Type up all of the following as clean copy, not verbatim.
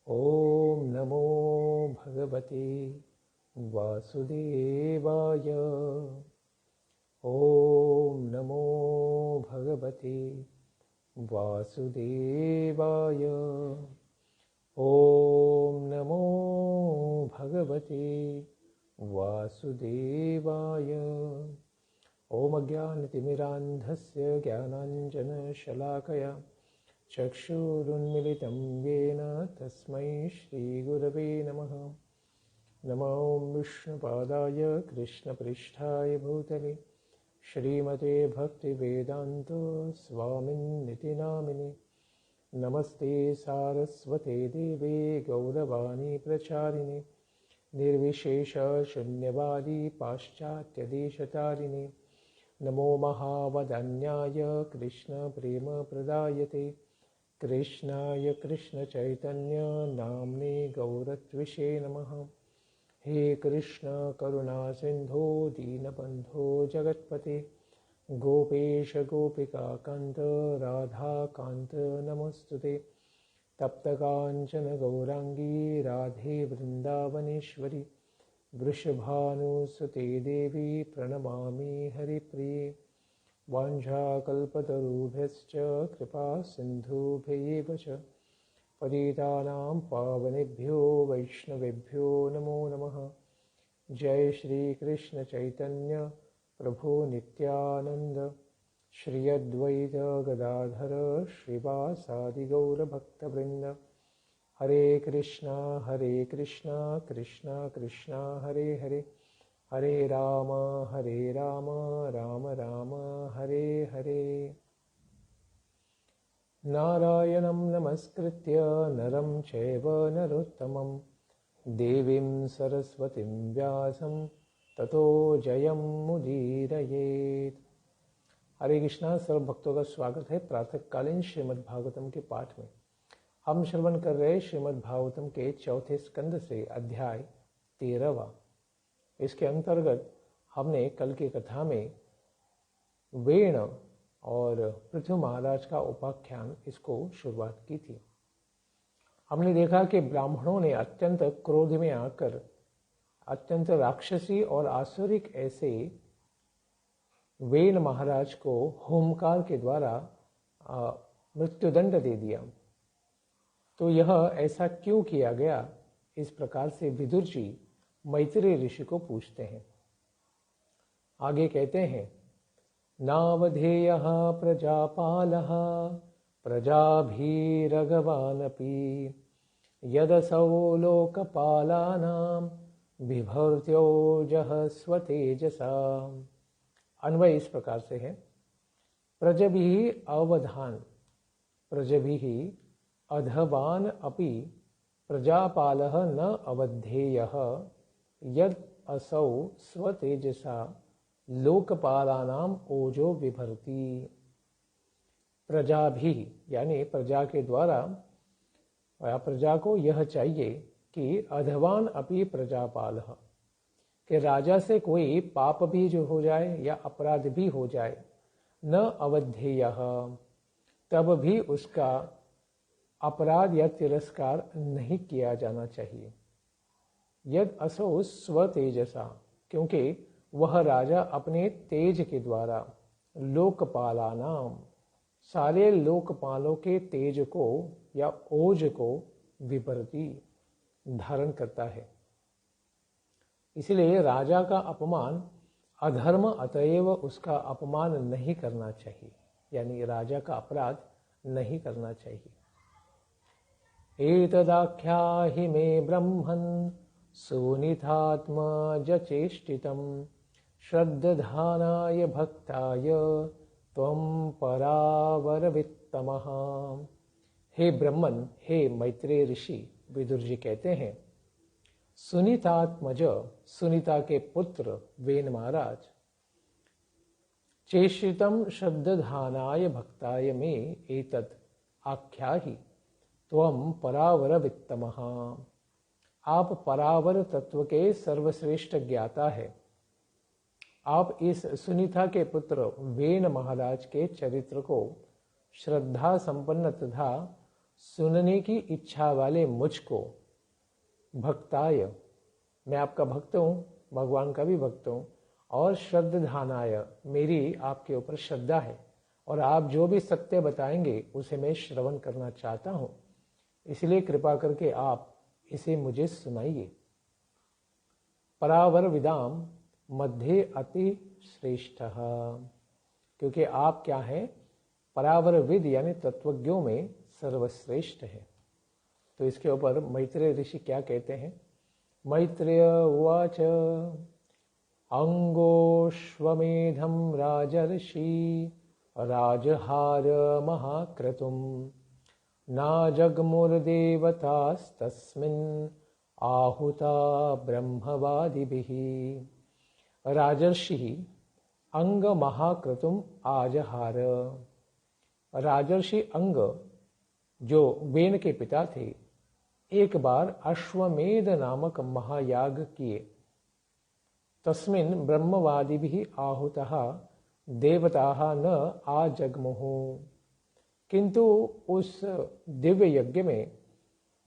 ॐ नमो भगवते वासुदेवाय। ॐ नमो भगवते वासुदेवाय। ॐ नमो भगवते वासुदेवाय। ॐ अज्ञानतिमिरान्धस्य ज्ञानाञ्जनशलाकया चक्षुरुन्मिलितं येन तस्मै श्रीगुरवे नमः। नमो विष्णुपादाय कृष्णपृष्ठाय भूतले श्रीमते भक्तिवेदान्त स्वामिन्निति नामिने। नमस्ते सारस्वते देवे गौरवाणी प्रचारिणे निर्विशेष शून्यवादी पाश्चात्यदेशतारिणे। नमो महावदन्याय कृष्ण प्रेम प्रदायते कृष्णाय कृष्ण चैतन्य नाम्ने गौरत्विषे नमः। हे कृष्ण करुणा सिंधो दीनबंधो जगत्पते गोपेश गोपिका कांत राधा कांत नमस्तुते। तप्त कांचन गौरांगी राधे वृंदावनेश्वरी वृषभानुसुते देवी प्रणमामि हरिप्रिये। वाञ्छाकल्पतरुभ्यश्च कृपा सिन्धुभ्येव च पतितानां पावनेभ्यो वैष्णवेभ्यो नमो नमः। जय श्री कृष्ण चैतन्य प्रभु नित्यानंद श्री अद्वैत गदाधर श्रीवासादि गौरभक्तवृंद। हरे कृष्णा कृष्णा कृष्णा हरे हरे हरे राम राम राम हरे हरे। नारायणं नमस्कृत्य नरं चैव नरोत्तमं देवीं सरस्वतीं व्यासं ततो जयं मुदीरयेत्। हरे कृष्णा। सर्व भक्तों का स्वागत है प्रातःकालीन श्रीमद् भागवतम के पाठ में। हम श्रवण कर रहे श्रीमद् भागवतम के चौथे स्कंद से अध्याय 13वां। इसके अंतर्गत हमने कल की कथा में वेण और पृथु महाराज का उपाख्यान इसको शुरुआत की थी। हमने देखा कि ब्राह्मणों ने अत्यंत क्रोध में आकर अत्यंत राक्षसी और आसुरिक ऐसे वेण महाराज को होमकाल के द्वारा मृत्युदंड दे दिया। तो यह ऐसा क्यों किया गया, इस प्रकार से विदुर जी मैत्रेय ऋषि को पूछते हैं। आगे कहते हैं, नावधेयः प्रजापालः प्रजाभिरगवानपि यदसौ लोकपालानां बिभर्त्योजः स्वतेजसा। अन्वय इस प्रकार से है, प्रजभिः अवधान प्रजभिः अधवान अपि प्रजापालः न अवधेयः यद असौ स्वतेजसा लोकपालानाम ओजो विभर्ति। प्रजा भी यानी प्रजा के द्वारा या प्रजा को यह चाहिए कि अधवान अपि प्रजापालः, कि राजा से कोई पाप भी जो हो जाए या अपराध भी हो जाए, न अवधेयः तब भी उसका अपराध या तिरस्कार नहीं किया जाना चाहिए। यद असौ स्वतेजसा, क्योंकि वह राजा अपने तेज के द्वारा लोकपालानाम सारे लोकपालों के तेज को या ओज को विभर्ति धारण करता है। इसलिए राजा का अपमान अधर्म, अतएव उसका अपमान नहीं करना चाहिए, यानी राजा का अपराध नहीं करना चाहिए। एतदाख्याहि मे ब्रह्मन् सुनितात्मजचेष्टितं श्रद्धानाय भक्ताय त्वं परावरवित्तमः। हे ब्रह्मन, हे मैत्रेय ऋषि, विदुर जी कहते हैं, सुनीतात्मज, सुनीता के पुत्र वेन महाराज, चेष्टितं श्रद्धानाय भक्ताय में एतत् आख्याहि त्वं परावरवित्तमः। आप परावर तत्व के सर्वश्रेष्ठ ज्ञाता है। आप इस सुनीता के पुत्र वेन महाराज के चरित्र को श्रद्धा संपन्न तथा सुनने की इच्छा वाले मुझको, भक्ताय, मैं आपका भक्त हूँ, भगवान का भी भक्त हूँ, और श्रद्धानाय, मेरी आपके ऊपर श्रद्धा है और आप जो भी सत्य बताएंगे उसे मैं श्रवण करना चाहता हूँ, इसलिए कृपा करके आप इसे मुझे सुनाइए। परावर विदाम मध्य अति श्रेष्ठ, क्योंकि आप क्या हैं, परावर विद यानी तत्वज्ञों में सर्वश्रेष्ठ है। तो इसके ऊपर मैत्रेय ऋषि क्या कहते हैं? मैत्रेय उवाच अंगोश्वमेधम राजर्षि राजहार महाक्रतुम न जगमुर्देवतास्तस्मिन् आहुता ब्रह्मवादिभिः। राजर्षि अंग महाक्रतुम आजहार, राजर्षि अंग जो वेन के पिता थे, एक बार अश्वमेध नामक महायाग किए। तस्मिन् ब्रह्मवादिभिः आहुतः देवताः न आजग्मुहु, किंतु उस दिव्य यज्ञ में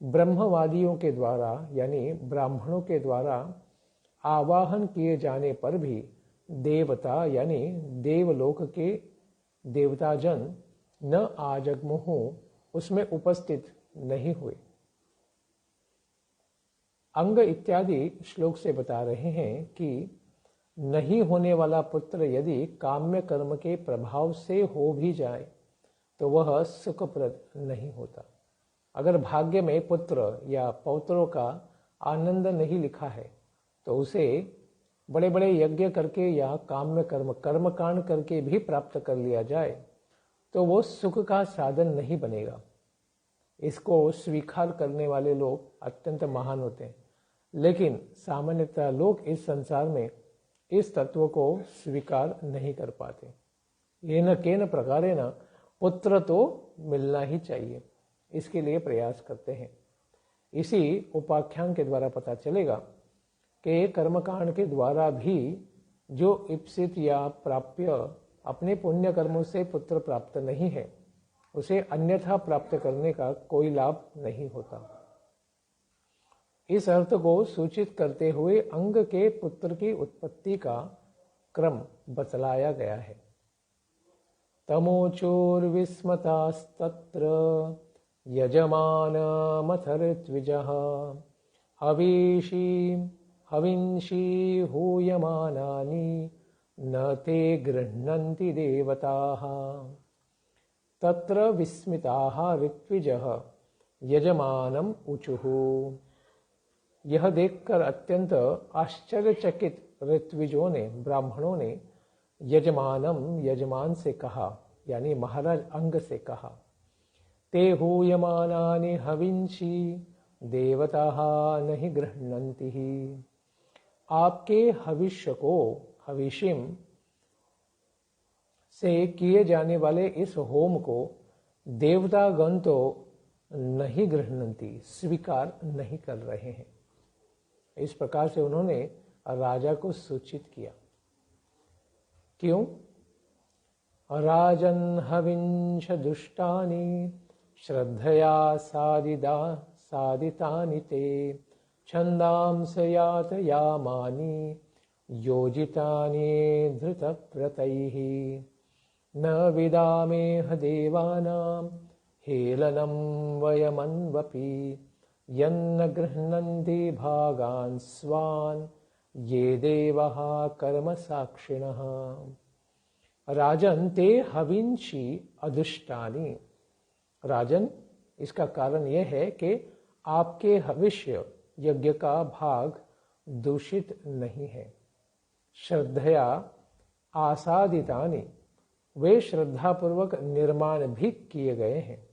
ब्रह्मवादियों के द्वारा यानी ब्राह्मणों के द्वारा आवाहन किए जाने पर भी देवता यानी देवलोक के देवताजन न आजग्मुहु, उसमें उपस्थित नहीं हुए। अंग इत्यादि श्लोक से बता रहे हैं कि नहीं होने वाला पुत्र यदि काम्य कर्म के प्रभाव से हो भी जाए तो वह सुखप्रद नहीं होता। अगर भाग्य में पुत्र या पौत्रों का आनंद नहीं लिखा है तो उसे बड़े बड़े यज्ञ करके या काम्य कर्मकांड करके भी प्राप्त कर लिया जाए तो वो सुख का साधन नहीं बनेगा। इसको स्वीकार करने वाले लोग अत्यंत महान होते हैं, लेकिन सामान्यतः लोग इस संसार में इस तत्व को स्वीकार नहीं कर पाते। येन केन प्रकारेण पुत्र तो मिलना ही चाहिए, इसके लिए प्रयास करते हैं। इसी उपाख्यान के द्वारा पता चलेगा कि कर्मकांड के द्वारा भी जो इप्सित या प्राप्य अपने पुण्य कर्मों से पुत्र प्राप्त नहीं है, उसे अन्यथा प्राप्त करने का कोई लाभ नहीं होता। इस अर्थ को सूचित करते हुए अंग के पुत्र की उत्पत्ति का क्रम बतलाया गया है। तमोचोर्विस्मतास्तत्र यजमानमथ ऋत्विजः हविंषि हूयमानानि न ते गृह्णन्ति देवताः। तत्र विस्मिताः ऋत्विजः यजमानम ऊचुः। यह देखकर अत्यंत आश्चर्यचकित ऋत्विजों ने, ब्राह्मणों ने यजमान से कहा, यानी महाराज अंग से कहा, ते हूयमानानि हविंषि देवताः नहि गृह्णन्ति। आपके हविष्य को, हविषिम से किए जाने वाले इस होम को देवतागण तो नहीं गृह्णन्ति, स्वीकार नहीं कर रहे हैं। इस प्रकार से उन्होंने राजा को सूचित किया। क्यों? राजन् हविंश दुष्टानि श्रद्धया साधितानि ते छन्दांस यातयामानि योजितानि धृतव्रतैः न विदामेह देवानां हेलनं वयमन्वपि यन्न गृह्णन्ति भागान् स्वान् ये देवः कर्म साक्षिणः। राजन ते हविंषि अदुष्टानि। राजन, इसका कारण यह है कि आपके हविष्य यज्ञ का भाग दूषित नहीं है। श्रद्धया आसादितानि, वे श्रद्धापूर्वक निर्माण भी किए गए हैं।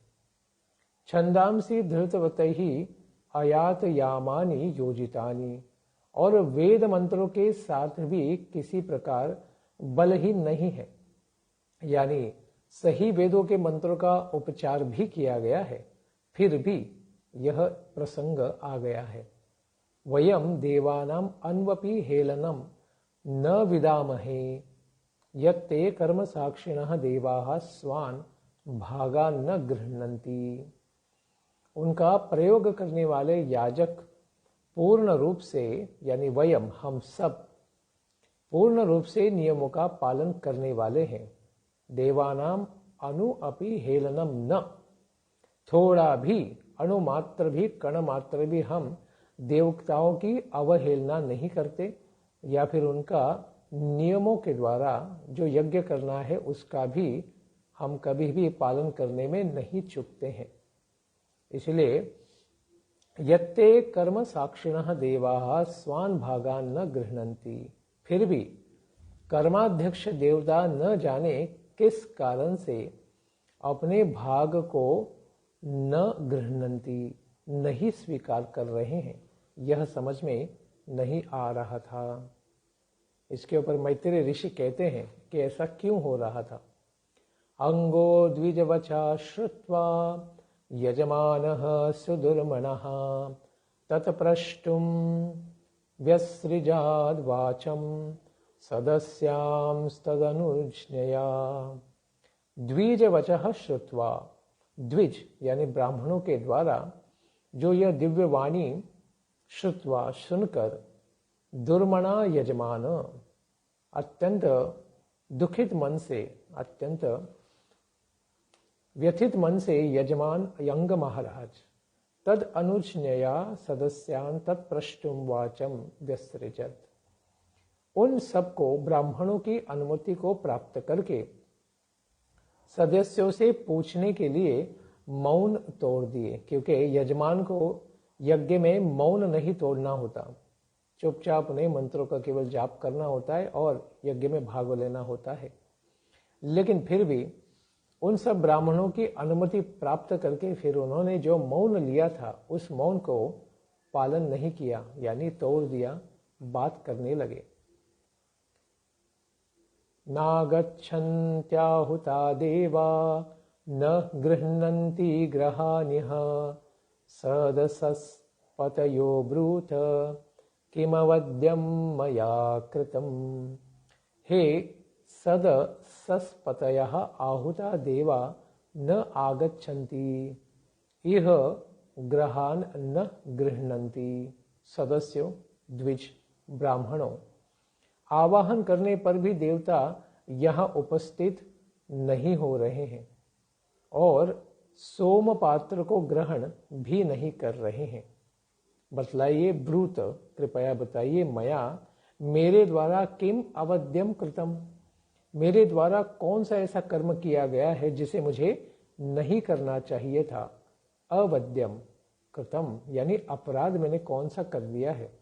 छंदांसी धृतवतैहि अयात यामानि योजितानि, और वेद मंत्रों के साथ भी किसी प्रकार बलहीन नहीं है, यानी सही वेदों के मंत्रों का उपचार भी किया गया है, फिर भी यह प्रसंग आ गया है। वयम देवानाम अन्वपि हेलनम न विदामहे यत्ते कर्म साक्षिणः देवाः स्वान् भागान् न गृह्णन्ति। उनका प्रयोग करने वाले याजक पूर्ण रूप से, यानी वयम हम सब पूर्ण रूप से नियमों का पालन करने वाले हैं। देवानाम अनु अपि हेलनम न, थोड़ा भी, अणुमात्र भी, कण मात्र भी हम देवताओं की अवहेलना नहीं करते, या फिर उनका नियमों के द्वारा जो यज्ञ करना है उसका भी हम कभी भी पालन करने में नहीं चूकते हैं। इसलिए यत्ते कर्म साक्षिणः देवाः स्वान् भागान् न गृह्णन्ति, फिर भी कर्माध्यक्ष देवता न जाने किस कारण से अपने भाग को न गृह्णन्ति, नहीं स्वीकार कर रहे हैं, यह समझ में नहीं आ रहा था। इसके ऊपर मैत्रेय ऋषि कहते हैं कि ऐसा क्यों हो रहा था। अंगो द्विजवचा श्रुत्वा यजमानः सुदुर्मणः तत्प्रष्टुं व्यसृजाद् वाचं सदस्यांस्तदनुज्ञया। द्विजवचः श्रुत्वा, द्विज यानी ब्राह्मणों के द्वारा जो यह दिव्य वाणी श्रुत्वा सुनकर, दुर्मणा यजमान अत्यंत दुखित मन से, अत्यंत व्यथित मन से यजमान यंग महाराज तद अनुज्ञया सदस्यान तत्प्रष्टुम वाचम व्यसृजत, उन सबको ब्राह्मणों की अनुमति को प्राप्त करके सदस्यों से पूछने के लिए मौन तोड़ दिए, क्योंकि यजमान को यज्ञ में मौन नहीं तोड़ना होता, चुपचाप उन्हें मंत्रों का केवल जाप करना होता है और यज्ञ में भाग लेना होता है। लेकिन फिर भी उन सब ब्राह्मणों की अनुमति प्राप्त करके फिर उन्होंने जो मौन लिया था उस मौन को पालन नहीं किया, यानी तोड़ दिया, बात करने लगे। नागच्छन्त्याहुता देवा न गृह्णन्ति ग्रहानिह सदसस्पतयो ब्रूथ किमवद्यं मया कृतम्। हे सदसस्पतयः आहुता देवा न आगच्छन्ति इह ग्रहान न गृह्णन्ति। सदस्यों, द्विज, ब्राह्मणों, आवाहन करने पर भी देवता यहाँ उपस्थित नहीं हो रहे हैं और सोम पात्र को ग्रहण भी नहीं कर रहे हैं। बतलाइए ब्रूत, कृपया बताइए, मया, मेरे द्वारा किम अवध्यम कृतम, मेरे द्वारा कौन सा ऐसा कर्म किया गया है जिसे मुझे नहीं करना चाहिए था। अवध्यम कृतम यानी अपराध मैंने कौन सा कर दिया है।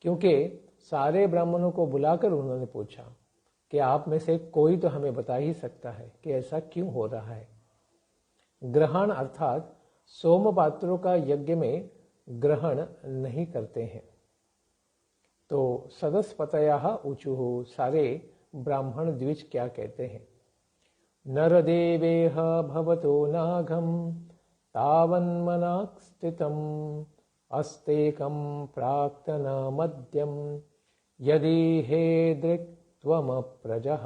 क्योंकि सारे ब्राह्मणों को बुलाकर उन्होंने पूछा कि आप में से कोई तो हमें बता ही सकता है कि ऐसा क्यों हो रहा है। ग्रहण अर्थात सोम पात्रों का यज्ञ में ग्रहण नहीं करते हैं। तो सदस्पतयः ऊचुः, सारे ब्राह्मण द्विज क्या कहते हैं। नरदेवेह भवतो नाघं तावन्मनाक् स्थितम् अस्तेकं प्राक्तनमद्यं यदि हे दृक्त्वमप्रजः।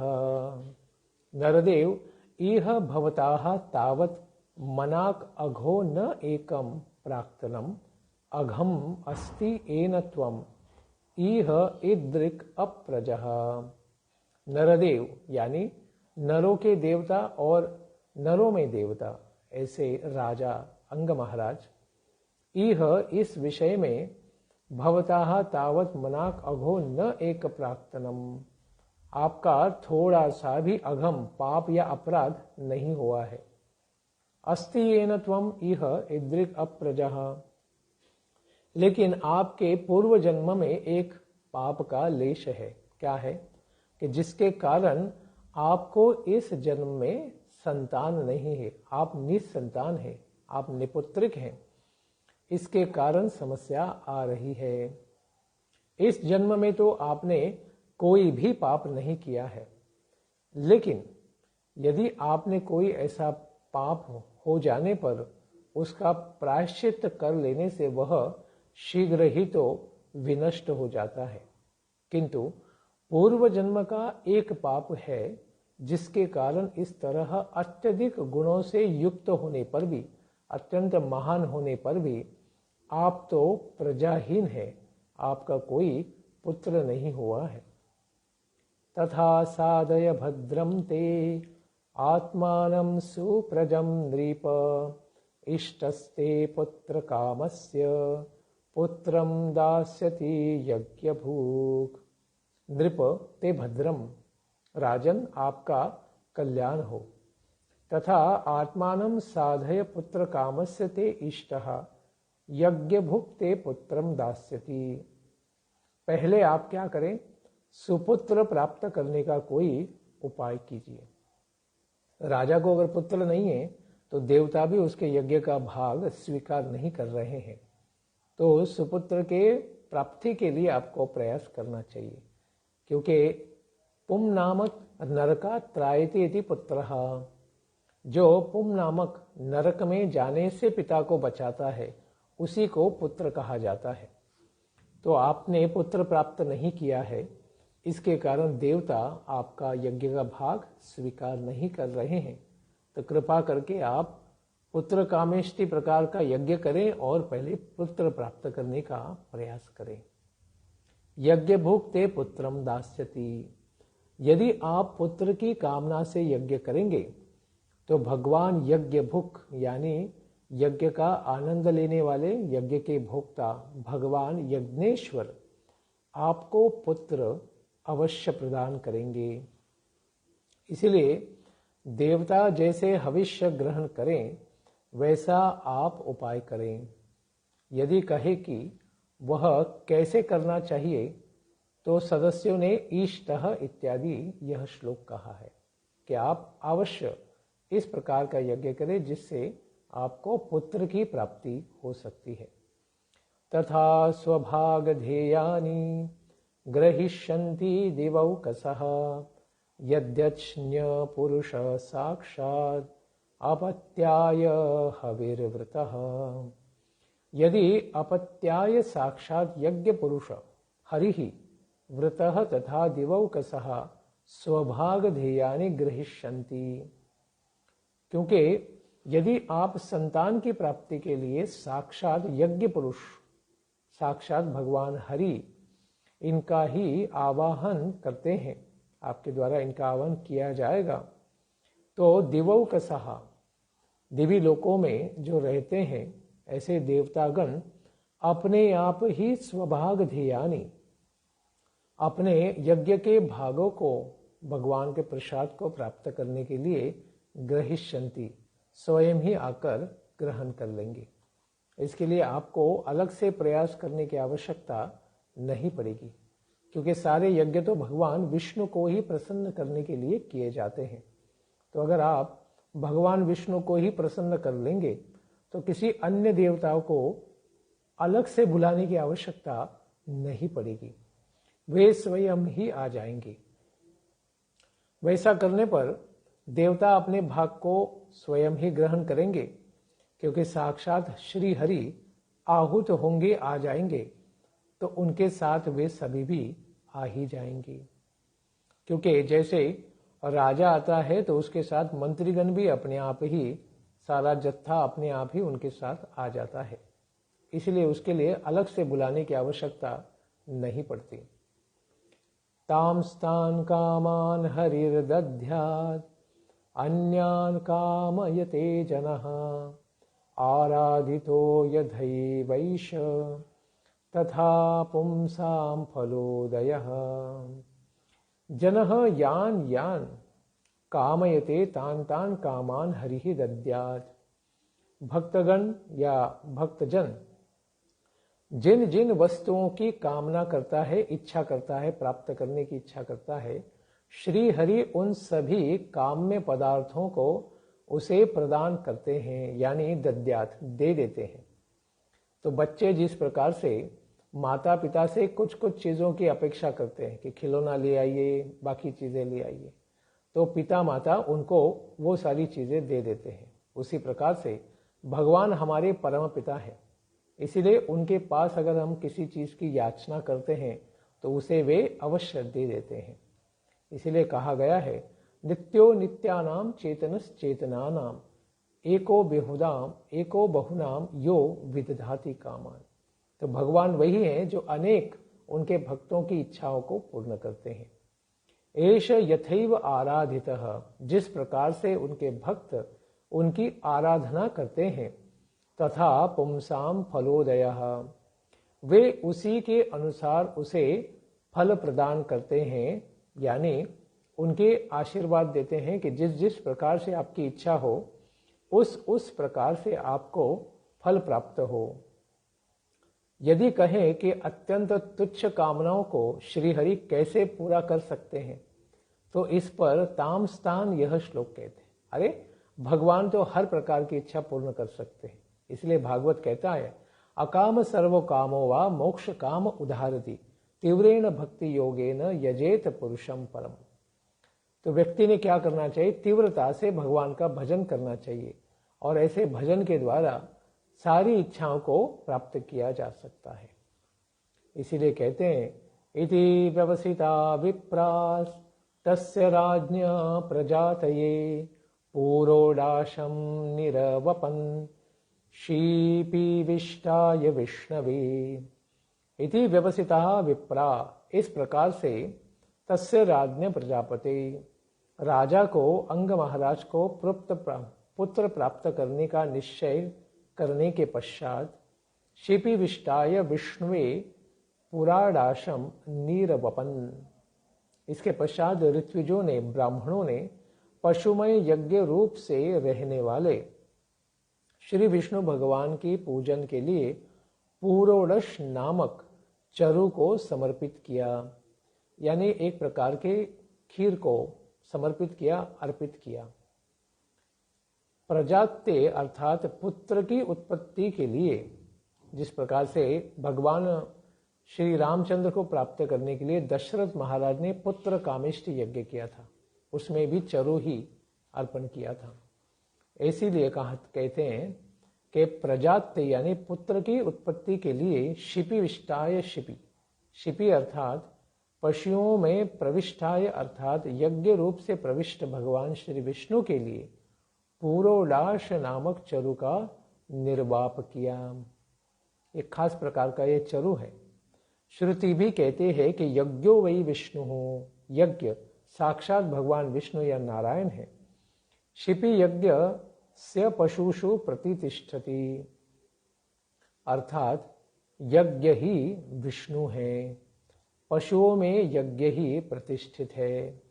नरदेव, इह भवताः तावत् मनाक् अघो न एकं प्राक्तनम् अघम अस्ति एन त्वम् इह इदृक् अप्रजः। नरदेव यानी नरों के देवता और नरों में देवता, ऐसे राजा अंग महाराज, इह इस विषय में भवताः तावत् मनाक् अघो न एक प्राक्तनम, आपका थोड़ा सा भी अघम पाप या अपराध नहीं हुआ है। अस्ति येन त्वम् इह इदृक् अप्रजः, लेकिन आपके पूर्व जन्म में एक पाप का लेश है। क्या है? कि जिसके कारण आपको इस जन्म में संतान नहीं है, आप निसंतान हैं, आप निपुत्रिक हैं। इसके कारण समस्या आ रही है। इस जन्म में तो आपने कोई भी पाप नहीं किया है, लेकिन यदि आपने कोई ऐसा पाप हो जाने पर उसका प्रायश्चित कर लेने से वह शीघ्र ही तो विनष्ट हो जाता है। किंतु पूर्व जन्म का एक पाप है जिसके कारण इस तरह अत्यधिक गुणों से युक्त होने पर भी अत्यंत महान होने पर भी आप तो प्रजाहीन है, आपका कोई पुत्र नहीं हुआ है। तथा साधय भद्रम ते आत्मानं सुप्रजं नृप इष्टस्ते पुत्र कामस्य पुत्रं दास्यति यज्ञभूक। नृप ते भद्रम, राजन आपका कल्याण हो। तथा आत्मानं साधय पुत्र कामस्य ते इष्टः यज्ञभुक् ते पुत्रम दास्यति। पहले आप क्या करें, सुपुत्र प्राप्त करने का कोई उपाय कीजिए। राजा को अगर पुत्र नहीं है तो देवता भी उसके यज्ञ का भाग स्वीकार नहीं कर रहे हैं, तो सुपुत्र के प्राप्ति के लिए आपको प्रयास करना चाहिए। क्योंकि पुम नामक नरका त्रायते इति पुत्रः, जो पुम नामक नरक में जाने से पिता को बचाता है उसी को पुत्र कहा जाता है। तो आपने पुत्र प्राप्त नहीं किया है, इसके कारण देवता आपका यज्ञ का भाग स्वीकार नहीं कर रहे हैं। तो कृपा करके आप पुत्र कामेष्टि प्रकार का यज्ञ करें और पहले पुत्र प्राप्त करने का प्रयास करें। यज्ञ भुक्ते पुत्रम दास्यति। यदि आप पुत्र की कामना से यज्ञ करेंगे तो भगवान यज्ञ भुक यानी यज्ञ का आनंद लेने वाले, यज्ञ के भोक्ता भगवान यज्ञेश्वर आपको पुत्र अवश्य प्रदान करेंगे। इसलिए देवता जैसे हविष्य ग्रहण करें वैसा आप उपाय करें। यदि कहे कि वह कैसे करना चाहिए तो सदस्यों ने ईष्टः इत्यादि यह श्लोक कहा है कि आप अवश्य इस प्रकार का यज्ञ करें जिससे आपको पुत्र की प्राप्ति हो सकती है। तथा स्वभागधेयानि ग्रहिष्यन्ति दिवौकसः यद्यच्न्य पुरुष साक्षात् अपत्याय हविर्वृतः। यदि अपत्याय साक्षात् यज्ञ पुरुष हरिः वृतः तथा दिवौकसः स्वभागधेयानि ग्रहिष्यन्ति। क्योंकि यदि आप संतान की प्राप्ति के लिए साक्षात यज्ञ पुरुष, साक्षात भगवान हरि इनका ही आवाहन करते हैं, आपके द्वारा इनका आवाहन किया जाएगा, तो दिवौकसः दिवी लोकों में जो रहते हैं ऐसे देवतागण अपने आप ही स्वभागधेयानि अपने यज्ञ के भागों को भगवान के प्रसाद को प्राप्त करने के लिए ग्रहिष्यन्ति स्वयं ही आकर ग्रहण कर लेंगे। इसके लिए आपको अलग से प्रयास करने की आवश्यकता नहीं पड़ेगी, क्योंकि सारे यज्ञ तो भगवान विष्णु को ही प्रसन्न करने के लिए किए जाते हैं। तो अगर आप भगवान विष्णु को ही प्रसन्न कर लेंगे तो किसी अन्य देवताओं को अलग से बुलाने की आवश्यकता नहीं पड़ेगी, वे स्वयं ही आ जाएंगे। वैसा करने पर देवता अपने भाग को स्वयं ही ग्रहण करेंगे, क्योंकि साक्षात श्री हरि आहूत होंगे, आ जाएंगे, तो उनके साथ वे सभी भी आ ही जाएंगे। क्योंकि जैसे राजा आता है तो उसके साथ मंत्रीगण भी अपने आप ही, सारा जत्था अपने आप ही उनके साथ आ जाता है, इसलिए उसके लिए अलग से बुलाने की आवश्यकता नहीं पड़ती। तांस्तान कामान हरिर्दध्यात् अन्यान कामयते जनः आराधितो यथैवैष तथा पुंसां फलोदयः। जनः यान यान कामयते तान तान कामान हरिः दद्यात्। भक्तगण या भक्तजन जिन जिन वस्तुओं की कामना करता है, इच्छा करता है, प्राप्त करने की इच्छा करता है, श्री हरि उन सभी काम्य पदार्थों को उसे प्रदान करते हैं, यानी दद्यात, दे देते हैं। तो बच्चे जिस प्रकार से माता पिता से कुछ कुछ चीज़ों की अपेक्षा करते हैं कि खिलौना ले आइए, बाकी चीज़ें ले आइए, तो पिता माता उनको वो सारी चीज़ें दे देते हैं। उसी प्रकार से भगवान हमारे परम पिता हैं, इसीलिए उनके पास अगर हम किसी चीज़ की याचना करते हैं तो उसे वे अवश्य दे देते हैं। इसीलिए कहा गया है नित्यो नित्यानाम चेतनस चेतनानाम एको बहुनाम यो विदधाति कामान। तो भगवान वही हैं जो अनेक उनके भक्तों की इच्छाओं को पूर्ण करते हैं। एष यथैव आराधितः, जिस प्रकार से उनके भक्त उनकी आराधना करते हैं, तथा पुंसाम फलोदयः, वे उसी के अनुसार उसे फल प्रदान करते हैं, यानी उनके आशीर्वाद देते हैं कि जिस जिस प्रकार से आपकी इच्छा हो उस प्रकार से आपको फल प्राप्त हो। यदि कहें कि अत्यंत तुच्छ कामनाओं को श्रीहरि कैसे पूरा कर सकते हैं, तो इस पर तामस्तान यह श्लोक कहते हैं, अरे भगवान तो हर प्रकार की इच्छा पूर्ण कर सकते हैं। इसलिए भागवत कहता है, अकाम सर्व कामो वा मोक्ष काम उदाहरति तीव्रेण भक्ति योगेन यजेत पुरुषम परम। तो व्यक्ति ने क्या करना चाहिए? तीव्रता से भगवान का भजन करना चाहिए, और ऐसे भजन के द्वारा सारी इच्छाओं को प्राप्त किया जा सकता है। इसीलिए कहते हैं, इति व्यवसिता विप्रास तस्य राज्ञ प्रजातये पूरोडाशम निरवपन शीपीविष्टाय विष्णवे। इति व्यवसिता विप्रा, इस प्रकार से तस्य राज्ञ प्रजापते, राजा को अंग महाराज को पुत्र प्राप्त करने का निश्चय करने के पश्चात शिपिविष्टाय विष्णुवे पुराडाशम नीरवपन, इसके पश्चात ऋत्विजों ने, ब्राह्मणों ने पशुमय यज्ञ रूप से रहने वाले श्री विष्णु भगवान की पूजन के लिए पूरोडश नामक चरु को समर्पित किया, यानी एक प्रकार के खीर को समर्पित किया, अर्पित किया। प्रजात्य अर्थात पुत्र की उत्पत्ति के लिए, जिस प्रकार से भगवान श्री रामचंद्र को प्राप्त करने के लिए दशरथ महाराज ने पुत्र कामेष्टि यज्ञ किया था, उसमें भी चरु ही अर्पण किया था। इसीलिए कहते हैं कि प्रजात्य यानी पुत्र की उत्पत्ति के लिए शिपिविष्टाय, शिपि अर्थात पशुओं में प्रविष्टाय अर्थात यज्ञ रूप से प्रविष्ट भगवान श्री विष्णु के लिए पूरोडाश नामक चरु का निर्वाप किया। एक खास प्रकार का ये चरु है। श्रुति भी कहते हैं कि यज्ञो वै विष्णु हो, यज्ञ साक्षात भगवान विष्णु या नारायण है। शिपि यज्ञ से पशुषु प्रतिष्ठति, अर्थात यज्ञ ही विष्णु है, पशुओं में यज्ञ ही प्रतिष्ठित है।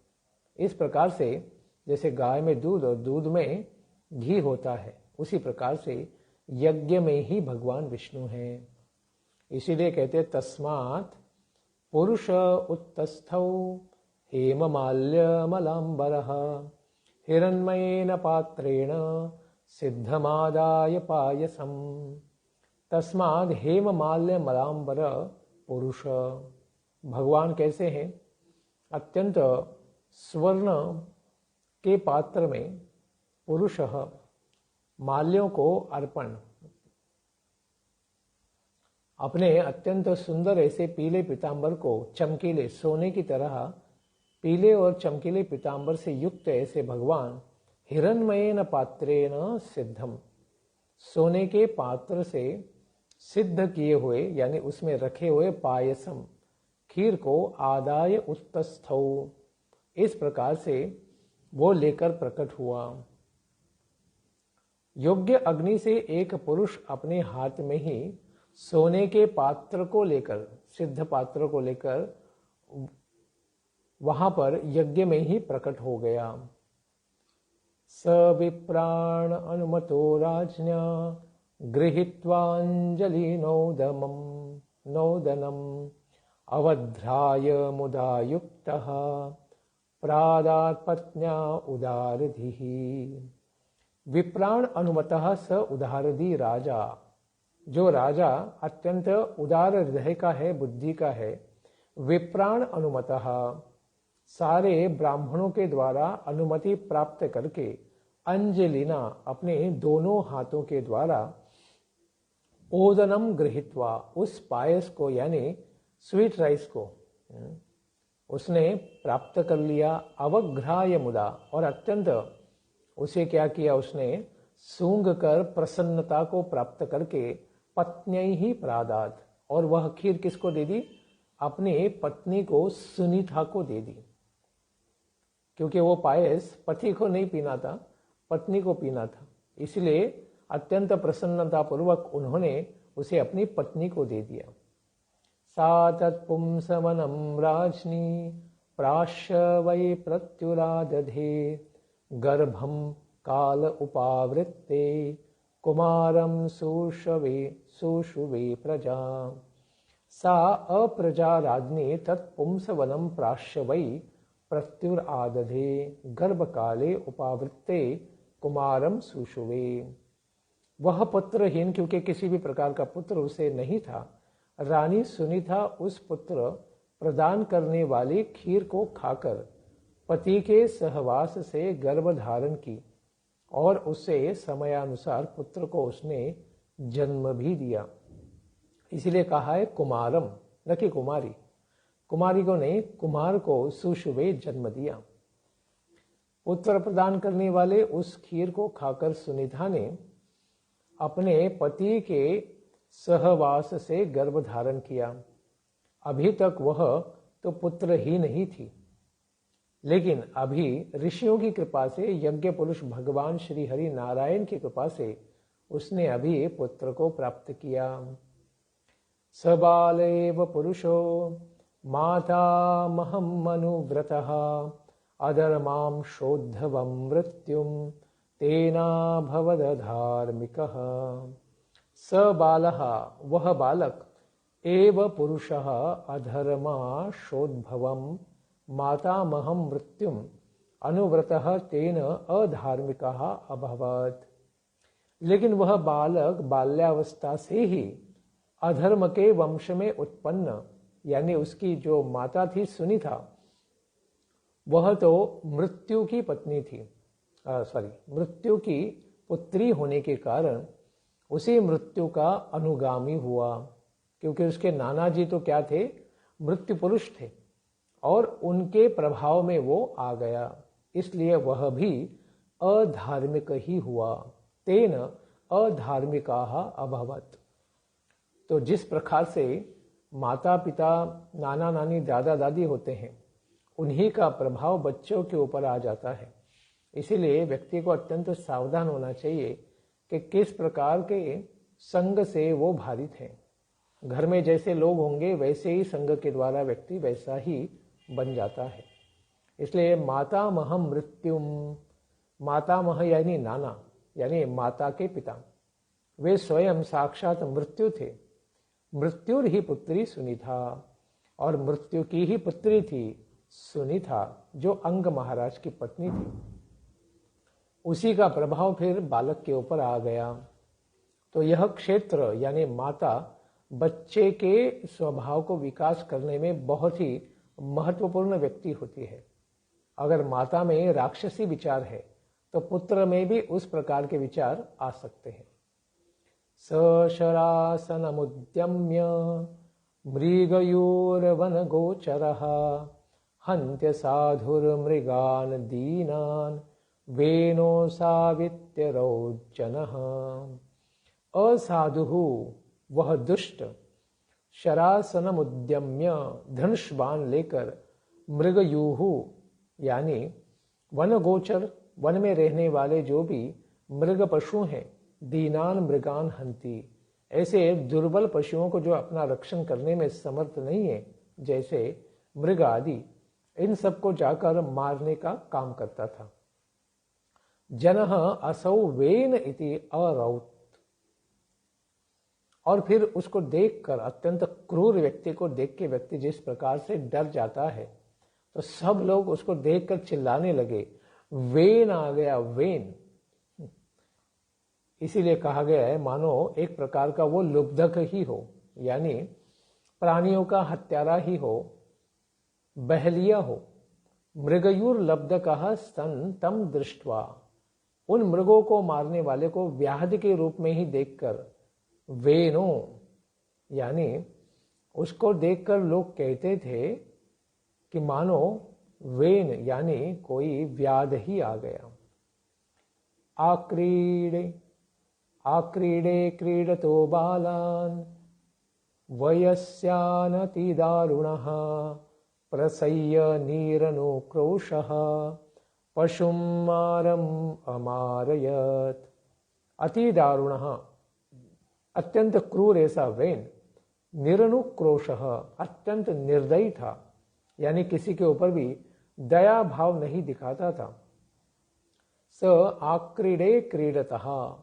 इस प्रकार से जैसे गाय में दूध और दूध में घी होता है, उसी प्रकार से यज्ञ में ही भगवान विष्णु हैं। इसीलिए कहते तस्मात् पुरुष उत्तस्थौ हेममाल्यमलाम्बरः हिरण्मयेन पात्रेण सिद्धमादाय पायसम। तस्माद् हेममाल्यमलाम्बर पुरुष, भगवान कैसे हैं? अत्यंत स्वर्ण के पात्र में पुरुष माल्यों को अर्पण, अपने अत्यंत सुंदर ऐसे पीले पीतांबर को चमकीले सोने की तरह पीले और चमकीले पीतांबर से युक्त ऐसे भगवान हिरण्मयेन पात्रेण सिद्धम, सोने के पात्र से सिद्ध किए हुए यानी उसमें रखे हुए पायसम, खीर को आदाय उत्तस्थौ, इस प्रकार से वो लेकर प्रकट हुआ। योग्य अग्नि से एक पुरुष अपने हाथ में ही सोने के पात्र को लेकर, सिद्ध पात्र को लेकर वहां पर यज्ञ में ही प्रकट हो गया। स विप्राण अनुमतो राज्ञा गृहीत्वांजलि नौदनम अवध्राय मुदा युक्तः प्रादात् पत्न्या उदारधिः। विप्राण अनुमतः स उदारधि राजा, जो राजा अत्यंत उदार हृदय का है, बुद्धि का है। विप्राण अनुमतः, सारे ब्राह्मणों के द्वारा अनुमति प्राप्त करके अंजलिना, अपने दोनों हाथों के द्वारा ओदनम गृहीत्वा, उस पायस को यानी स्वीट राइस को उसने प्राप्त कर लिया। अवघ्राय मुदा, और अत्यंत उसे क्या किया, उसने सूंघ कर प्रसन्नता को प्राप्त करके पत्न्यै ही प्रादात, और वह खीर किसको दे दी? अपनी पत्नी को सुनीता को दे दी, क्योंकि वो पायस पति को नहीं पीना था, पत्नी को पीना था। इसलिए अत्यंत प्रसन्नता पूर्वक उन्होंने उसे अपनी पत्नी को दे दिया। सा तत्पुंसवनं राज्ञी प्राश्य वै प्रत्युरादधे गर्भं काल उपावृत्ते कुमारं सुषुवे प्रजा। सा अप्रजा राज्ञी तत्पुंसवनं प्राश्य वै प्रत्युरादधे गर्भकाले उपावृत्ते कुमारम सुषुवे। वह पुत्रहीन, क्योंकि किसी भी प्रकार का पुत्र उसे नहीं था, रानी सुनीता उस पुत्र प्रदान करने वाली खीर को खाकर पति के सहवास से गर्भ धारण की, और उससे समयानुसार पुत्र को उसने जन्म भी दिया। इसलिए कहा है कुमारम, न कि कुमारी। कुमारी को नहीं, कुमार को सुषुवे जन्म दिया। पुत्र प्रदान करने वाले उस खीर को खाकर सुनीता ने अपने पति के सहवास से गर्भ धारण किया। अभी तक वह तो पुत्रहीन ही थी, लेकिन अभी ऋषियों की कृपा से, यज्ञ पुरुष भगवान श्री हरि नारायण की कृपा से उसने अभी पुत्र को प्राप्त किया। सबालेव पुरुषो मातामहं अनुव्रतः अधर्मां शोद्धवं मृत्युं तेनाभवद धार्मिकः। स बालः, वह बालक, एव पुरुषः अधर्मा शोद्धवं मातामहं मृत्युम अनुव्रतः तेन अधार्मिकः अभवत्। लेकिन वह बालक बाल्यावस्था से ही अधर्म के वंश में उत्पन्न, यानी उसकी जो माता थी सुनीता, वह तो मृत्यु की पत्नी थी, मृत्यु की पुत्री होने के कारण उसी मृत्यु का अनुगामी हुआ, क्योंकि उसके नाना जी तो क्या थे? मृत्यु पुरुष थे, और उनके प्रभाव में वो आ गया, इसलिए वह भी अधार्मिक ही हुआ। तेन अधार्मिकाः अभवत्। तो जिस प्रकार से माता पिता, नाना नानी, दादा दादी होते हैं, उन्हीं का प्रभाव बच्चों के ऊपर आ जाता है। इसीलिए व्यक्ति को अत्यंत सावधान होना चाहिए कि किस प्रकार के संग से वो भारित हैं। घर में जैसे लोग होंगे वैसे ही संग के द्वारा व्यक्ति वैसा ही बन जाता है। इसलिए मातामहं मृत्युम, मातामह यानी नाना, यानी माता के पिता, वे स्वयं साक्षात मृत्यु थे। मृत्यु ही पुत्री सुनीता, और मृत्यु की ही पुत्री थी सुनीता, जो अंग महाराज की पत्नी थी। उसी का प्रभाव फिर बालक के ऊपर आ गया। तो यह क्षेत्र यानी माता बच्चे के स्वभाव को विकास करने में बहुत ही महत्वपूर्ण व्यक्ति होती है। अगर माता में राक्षसी विचार है तो पुत्र में भी उस प्रकार के विचार आ सकते हैं। सशरासनमुद्यम्य मृगयोर्वनगोचरः हन्त्य साधुर्मृगान् दीनान् वेनो सावित्यरौज्जनः। असाधु, वह दुष्ट, शरासनमुद्यम्य, धनुष बाण लेकर, मृगयूहु यानी वनगोचर, वन में रहने वाले जो भी मृग पशु हैं, दीनान मृगान हंती, ऐसे दुर्बल पशुओं को जो अपना रक्षण करने में समर्थ नहीं है, जैसे मृग आदि, इन सबको जाकर मारने का काम करता था। जनः असौ वेन इति अरौत, और फिर उसको देखकर, अत्यंत क्रूर व्यक्ति को देख के व्यक्ति जिस प्रकार से डर जाता है, तो सब लोग उसको देखकर चिल्लाने लगे, वेन आ गया, वेन। इसीलिए कहा गया है मानो एक प्रकार का वो लुब्धक ही हो, यानी प्राणियों का हत्यारा ही हो, बहलिया हो। मृगयूर लब्धकः स्तन तम दृष्ट्वा, उन मृगों को मारने वाले को व्याध के रूप में ही देखकर, वेनो यानी उसको देखकर लोग कहते थे कि मानो वेन यानी कोई व्याध ही आ गया। आक्रीडे आक्रीडे क्रीडतो बालान् वयस्यानतिदारुणः प्रसह्य नीरनुक्रोशः पशुं मारम् अमारयत्। अति दारुण, अत्यंत क्रूर ऐसा वेन, निरनुक्रोश, अत्यंत निर्दयी था, यानी किसी के ऊपर भी दया भाव नहीं दिखाता था। स आक्रीडे क्रीडतः,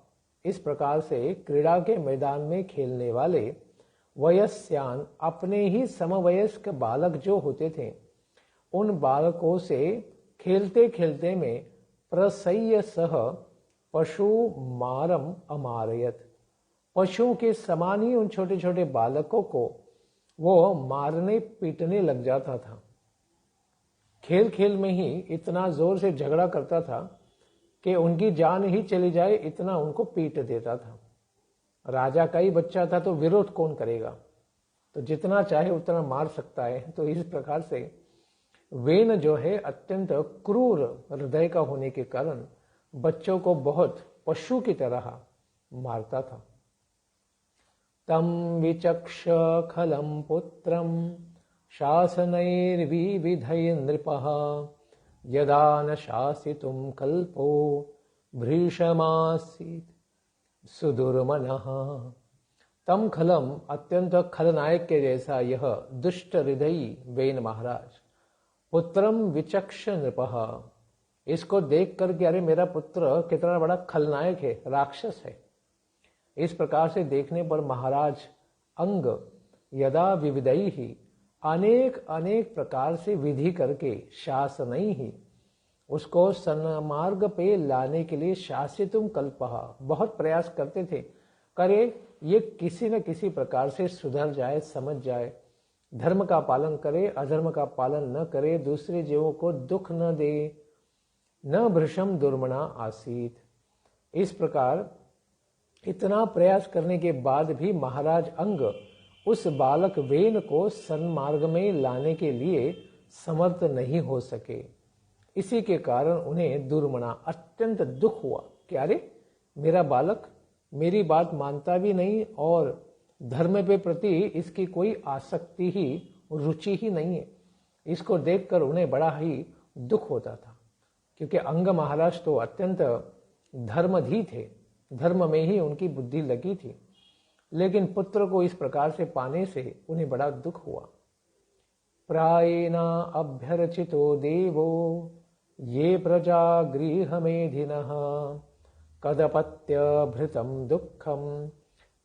इस प्रकार से क्रीड़ा के मैदान में खेलने वाले वयस्यान, अपने ही समवयस्क बालक जो होते थे, उन बालकों से खेलते खेलते में प्रसह्य सह पशु मारम अमारयत, पशुओं के समान ही उन छोटे छोटे बालकों को वो मारने पीटने लग जाता था। खेल खेल में ही इतना जोर से झगड़ा करता था कि उनकी जान ही चली जाए, इतना उनको पीट देता था। राजा का ही बच्चा था तो विरोध कौन करेगा, तो जितना चाहे उतना मार सकता है। तो इस प्रकार से वेन जो है अत्यंत क्रूर हृदय का होने के कारण बच्चों को बहुत पशु की तरह मारता था। तम विचक्ष खलम पुत्रम शासनैर्विविधै नृपः यदा न शासितुं कल्पो भ्रीषमासीत् सुदुर्मनः। तम खलम, अत्यंत खलनायक के जैसा यह दुष्ट हृदयी वेन महाराज, पुत्रम विचक्ष नृपः, इसको देख कर कि अरे मेरा पुत्र कितना बड़ा खलनायक है, राक्षस है, इस प्रकार से देखने पर महाराज अंग यदा विविधई ही, अनेक अनेक प्रकार से विधि करके, शासनई ही, उसको सन्मार्ग पे लाने के लिए शासितुम कल्पः, बहुत प्रयास करते थे, करे ये किसी न किसी प्रकार से सुधर जाए, समझ जाए, धर्म का पालन करे, अधर्म का पालन न करे, दूसरे जीवों को दुख न दे, न भृशम दुर्मणा आसीत। इस प्रकार इतना प्रयास करने के बाद भी महाराज अंग उस बालक वेन को सन्मार्ग में लाने के लिए समर्थ नहीं हो सके। इसी के कारण उन्हें दुर्मणा, अत्यंत दुख हुआ कि अरे मेरा बालक मेरी बात मानता भी नहीं और धर्म पे प्रति इसकी कोई आसक्ति ही, रुचि ही नहीं है। इसको देखकर उन्हें बड़ा ही दुख होता था, क्योंकि अंग महाराज तो अत्यंत धर्मधी थे, धर्म में ही उनकी बुद्धि लगी थी, लेकिन पुत्र को इस प्रकार से पाने से उन्हें बड़ा दुख हुआ। प्रायेना अभ्यर्चितो देवो ये प्रजा गृहमेधिनः कदपत्य भृतं दुःखम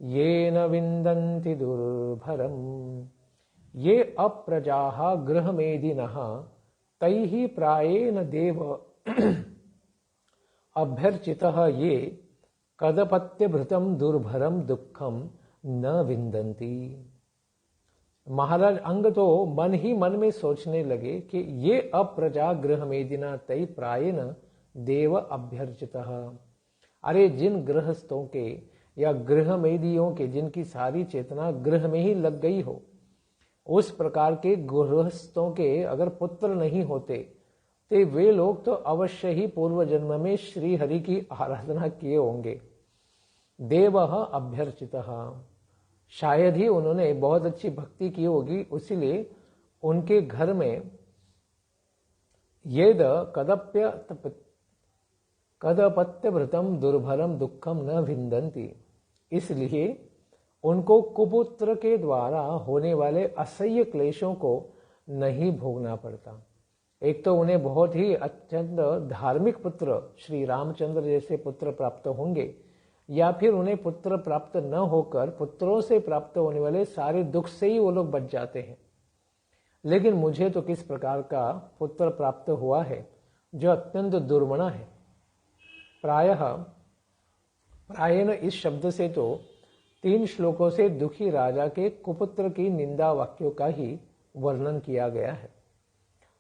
ये न विन्दन्ति दुर्भरम। ये अप्रजाः गृहमेधिनः तैः प्रायेण देव अभ्यर्चितः ये कदपत्य भृतम दुर्भरम दुःखम न विन्दन्ति। महाराज अंग तो मन ही मन में सोचने लगे कि ये अप्रजा गृहमेदिना तै प्रायेण देव अभ्यर्चितः, अरे जिन गृहस्थों के या गृहमेदियों के जिनकी सारी चेतना गृह में ही लग गई हो, उस प्रकार के गृहस्थों के अगर पुत्र नहीं होते तो वे लोग तो अवश्य ही पूर्व जन्म में श्री हरि की आराधना किए होंगे। देव अभ्यर्चितः, शायद ही उन्होंने बहुत अच्छी भक्ति की होगी, इसीलिए उनके घर में येद कदपत्य भृतम दुर्भरम दुःखम न विन्दन्ति, इसलिए उनको कुपुत्र के द्वारा होने वाले असह्य क्लेशों को नहीं भोगना पड़ता। एक तो उन्हें बहुत ही अत्यंत धार्मिक पुत्र श्री रामचंद्र जैसे पुत्र प्राप्त होंगे, या फिर उन्हें पुत्र प्राप्त न होकर पुत्रों से प्राप्त होने वाले सारे दुख से ही वो लोग बच जाते हैं। लेकिन मुझे तो किस प्रकार का पुत्र प्राप्त हुआ है जो अत्यंत दुर्मणा है। प्रायेण इस शब्द से तो 3 श्लोकों से दुखी राजा के कुपुत्र की निंदा वाक्यों का ही वर्णन किया गया है।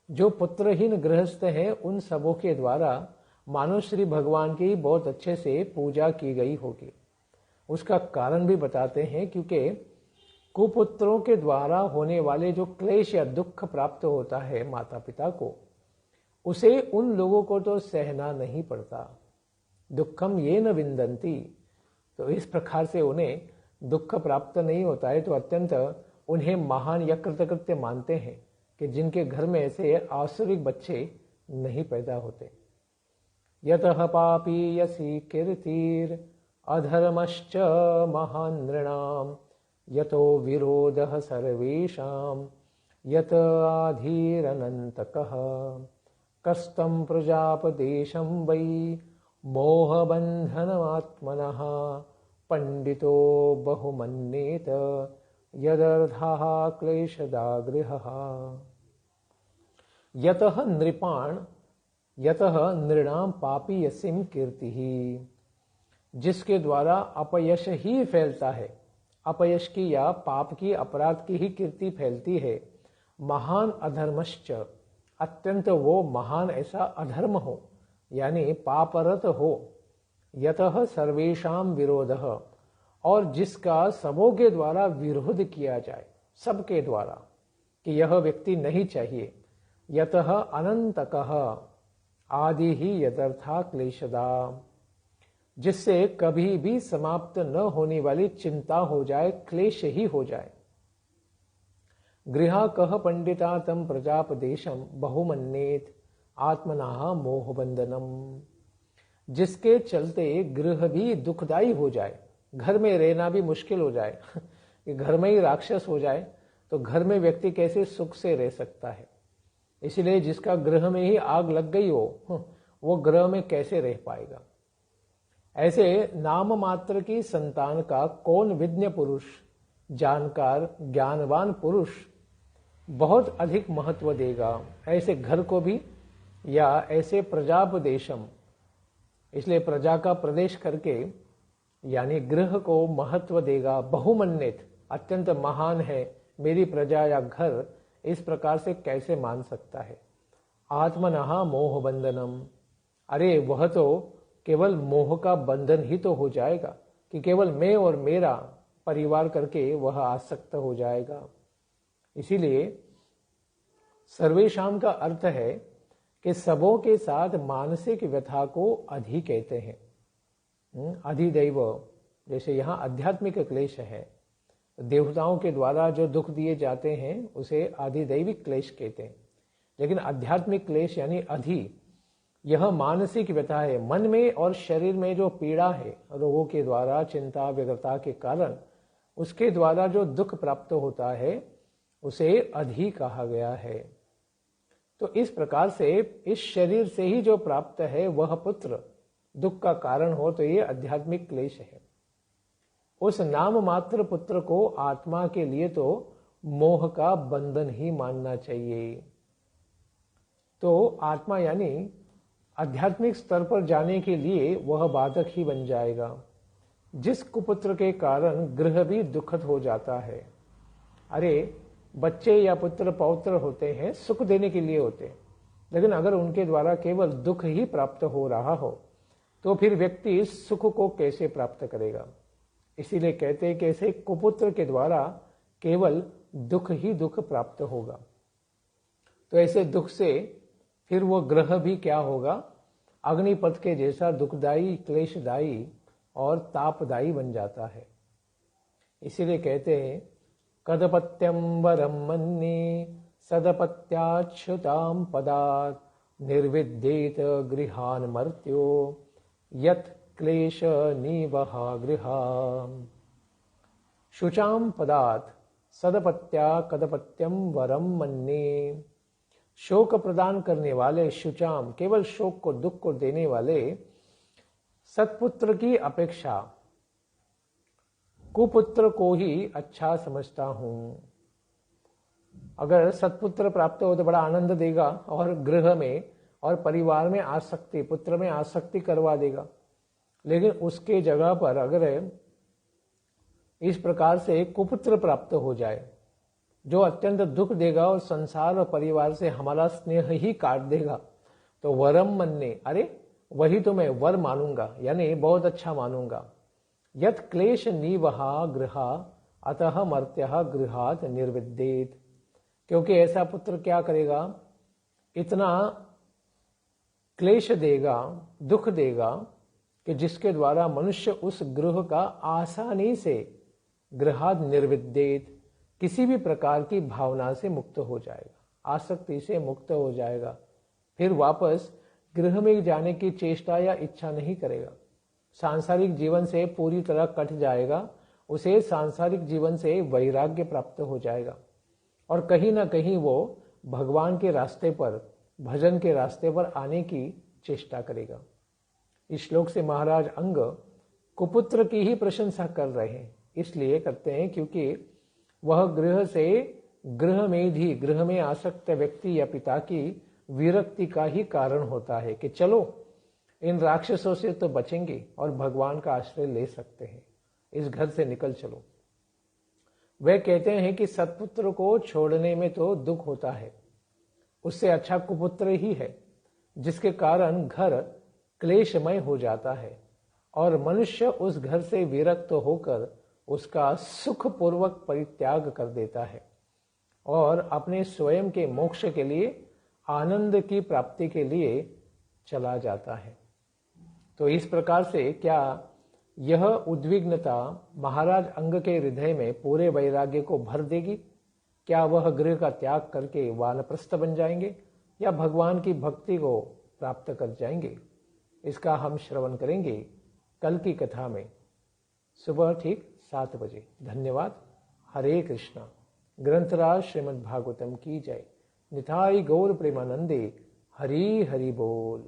जो पुत्रहीन गृहस्थ हैं उन सबों के द्वारा मानो श्री भगवान की बहुत अच्छे से पूजा की गई होगी। उसका कारण भी बताते हैं, क्योंकि कुपुत्रों के द्वारा होने वाले जो क्लेश या दुख प्राप्त होता है माता पिता को, उसे उन लोगों को तो सहना नहीं पड़ता। दुखम ये न विंदन्ति। तो इस प्रकार से उन्हें दुख प्राप्त नहीं होता है, तो अत्यंत उन्हें महान या कृतकृत्य मानते हैं कि जिनके घर में ऐसे आसुरिक बच्चे नहीं पैदा होते। यतः पापीयसी कीर्तिर अधर्मश्च महान् नृणाम् यतो विरोधः सर्वेषां यत आधीरनन्तकः कस्तं प्रजापदेशं वै मोहबन्धनमात्मनः पंडितो बहुमन्येत यदर्थः क्लेशदागृहः। यतः नृणां पापीयसीं कीर्तिः, जिसके द्वारा अपयश ही फैलता है, अपयश की या पाप की, अपराध की ही कीर्ति फैलती है। महान अधर्मश्च, अत्यंत वो महान ऐसा अधर्म हो यानी पापरत हो। यतः सर्वेषां विरोधः, और जिसका सबों के द्वारा विरोध किया जाए, सबके द्वारा कि यह व्यक्ति नहीं चाहिए। यतः अनंतकः आदि ही यदर्था क्लेशदा, जिससे कभी भी समाप्त न होने वाली चिंता हो जाए, क्लेश ही हो जाए। गृहाकः पंडिता तम प्रजापदेशम बहुमन्येत आत्मनाः मोहबंधनम, जिसके चलते गृह भी दुखदायी हो जाए, घर में रहना भी मुश्किल हो जाए कि घर में ही राक्षस हो जाए तो घर में व्यक्ति कैसे सुख से रह सकता है। इसलिए जिसका गृह में ही आग लग गई हो वो गृह में कैसे रह पाएगा। ऐसे नाम मात्र की संतान का कौन विज्ञ पुरुष, जानकार ज्ञानवान पुरुष बहुत अधिक महत्व देगा ऐसे घर को भी, या ऐसे प्रजापदेशम, इसलिए प्रजा का प्रदेश करके यानी गृह को महत्व देगा। बहुमन्यित, अत्यंत महान है मेरी प्रजा या घर, इस प्रकार से कैसे मान सकता है। आत्मनः मोह बंधनम, अरे वह तो केवल मोह का बंधन ही तो हो जाएगा कि केवल मैं और मेरा परिवार करके वह आसक्त हो जाएगा। इसीलिए सर्वेशाम का अर्थ है कि सबों के साथ मानसिक व्यथा को अधि कहते हैं। अधिदैव, जैसे यहाँ आध्यात्मिक क्लेश है, देवताओं के द्वारा जो दुख दिए जाते हैं उसे अधिदैविक क्लेश कहते हैं। लेकिन आध्यात्मिक क्लेश यानी अधि, यह मानसिक व्यथा है, मन में और शरीर में जो पीड़ा है रोगों के द्वारा, चिंता व्यग्रता के कारण उसके द्वारा जो दुख प्राप्त होता है उसे अधि कहा गया है। तो इस प्रकार से इस शरीर से ही जो प्राप्त है वह पुत्र दुख का कारण हो तो ये आध्यात्मिक क्लेश है। उस नाम मात्र पुत्र को आत्मा के लिए तो मोह का बंधन ही मानना चाहिए। तो आत्मा यानी आध्यात्मिक स्तर पर जाने के लिए वह बाधक ही बन जाएगा, जिस कुपुत्र के कारण गृह भी दुखद हो जाता है। अरे बच्चे या पुत्र पौत्र होते हैं सुख देने के लिए होते हैं, लेकिन अगर उनके द्वारा केवल दुख ही प्राप्त हो रहा हो तो फिर व्यक्ति सुख को कैसे प्राप्त करेगा। इसीलिए कहते हैं कि ऐसे कुपुत्र के द्वारा केवल दुख ही दुख प्राप्त होगा। तो ऐसे दुख से फिर वो ग्रह भी क्या होगा, अग्निपथ के जैसा दुखदायी, क्लेशदायी और तापदायी बन जाता है। इसीलिए कहते हैं कदपत्यम वरम मन्ये सदपत्याच्युताम पदात् निर्विद्येत गृहान मर्त्यो यत् क्लेश निवहा गृहाम। शुचाम पदात् सदपत्या कदपत्यम वरम मन्ये, शोक प्रदान करने वाले, शुचाम केवल शोक को, दुख को देने वाले सत्पुत्र की अपेक्षा कुपुत्र को ही अच्छा समझता हूं। अगर सत्पुत्र प्राप्त हो तो बड़ा आनंद देगा और गृह में और परिवार में आसक्ति, पुत्र में आसक्ति करवा देगा। लेकिन उसके जगह पर अगर इस प्रकार से कुपुत्र प्राप्त हो जाए जो अत्यंत दुख देगा और संसार और परिवार से हमारा स्नेह ही काट देगा, तो वरम मन्ने, अरे वही तो मैं वर मानूंगा, यानी बहुत अच्छा मानूंगा। यत् क्लेश निवहा गृहा अतः मर्त्यः गृहात् निर्विद्येत, क्योंकि ऐसा पुत्र क्या करेगा, इतना क्लेश देगा, दुख देगा कि जिसके द्वारा मनुष्य उस गृह का आसानी से गृहाद निर्विद्येत किसी भी प्रकार की भावना से मुक्त हो जाएगा, आसक्ति से मुक्त हो जाएगा, फिर वापस गृह में जाने की चेष्टा या इच्छा नहीं करेगा, सांसारिक जीवन से पूरी तरह कट जाएगा, उसे सांसारिक जीवन से वैराग्य प्राप्त हो जाएगा और कहीं ना कहीं वो भगवान के रास्ते पर, भजन के रास्ते पर आने की चेष्टा करेगा। इस श्लोक से महाराज अंग कुपुत्र की ही प्रशंसा कर रहे हैं, इसलिए करते हैं क्योंकि वह गृह में आसक्त व्यक्ति या पिता की विरक्ति का ही कारण होता है कि चलो इन राक्षसों से तो बचेंगे और भगवान का आश्रय ले सकते हैं, इस घर से निकल चलो। वे कहते हैं कि सत्पुत्र को छोड़ने में तो दुख होता है, उससे अच्छा कुपुत्र ही है, जिसके कारण घर क्लेशमय हो जाता है और मनुष्य उस घर से विरक्त होकर उसका सुखपूर्वक परित्याग कर देता है और अपने स्वयं के मोक्ष के लिए, आनंद की प्राप्ति के लिए चला जाता है। तो इस प्रकार से क्या यह उद्विग्नता महाराज अंग के हृदय में पूरे वैराग्य को भर देगी? क्या वह गृह का त्याग करके वानप्रस्थ बन जाएंगे या भगवान की भक्ति को प्राप्त कर जाएंगे? इसका हम श्रवण करेंगे कल की कथा में सुबह ठीक 7 बजे। धन्यवाद। हरे कृष्णा। ग्रंथराज श्रीमद् भागवतम की जय। निताई गौर प्रेमानंदे। हरि हरि बोल।